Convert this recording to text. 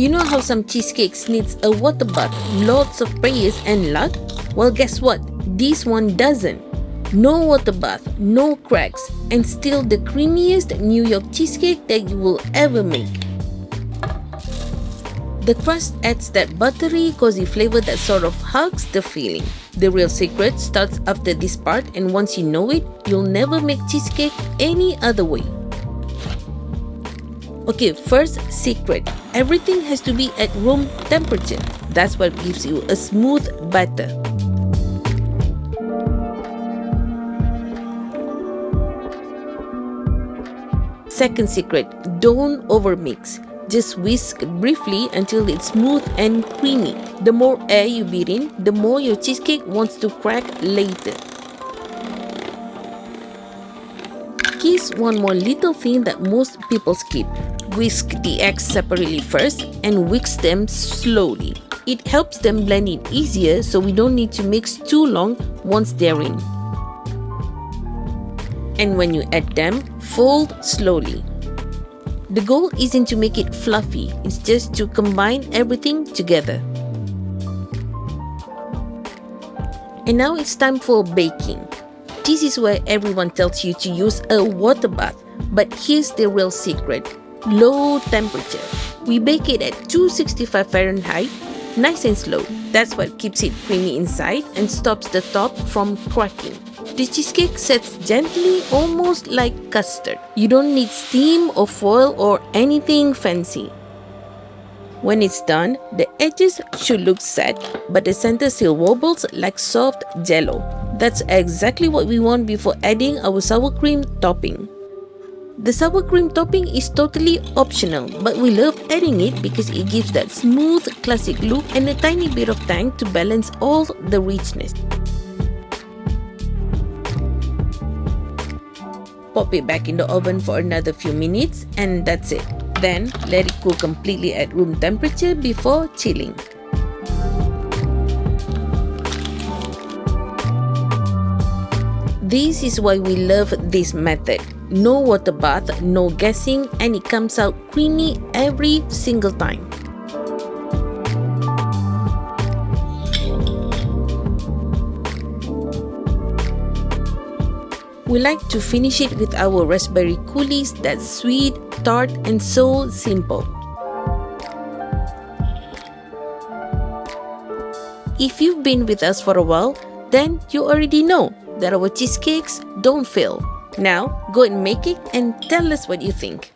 You know how some cheesecakes needs a water bath, lots of prayers and luck? Well, guess what? This one doesn't. No water bath, no cracks, and still the creamiest New York cheesecake that you will ever make. The crust adds that buttery, cozy flavor that sort of hugs the feeling. The real secret starts after this part, and once you know it, you'll never make cheesecake any other way. Okay, first secret. Everything has to be at room temperature. That's what gives you a smooth batter. Second secret, don't overmix. Just whisk briefly until it's smooth and creamy. The more air you beat in, the more your cheesecake wants to crack later. Here's one more little thing that most people skip. Whisk the eggs separately first and whisk them slowly. It helps them blend in easier, so we don't need to mix too long once they're in. And when you add them, fold slowly. The goal isn't to make it fluffy, it's just to combine everything together. And now it's time for baking. This is where everyone tells you to use a water bath, but here's the real secret. Low temperature. We bake it at 265 Fahrenheit, nice and slow. That's what keeps it creamy inside and stops the top from cracking. The cheesecake sets gently, almost like custard. You don't need steam or foil or anything fancy. When it's done, the edges should look set, but the center still wobbles like soft jello. That's exactly what we want before adding our sour cream topping. The sour cream topping is totally optional, but we love adding it because it gives that smooth, classic look and a tiny bit of tang to balance all the richness. Pop it back in the oven for another few minutes and that's it. Then let it cool completely at room temperature before chilling. This is why we love this method. No water bath, no guessing, and it comes out creamy every single time. We like to finish it with our raspberry coulis that's sweet, tart, and so simple. If you've been with us for a while, then you already know that our cheesecakes don't fail. Now, go and make it and tell us what you think.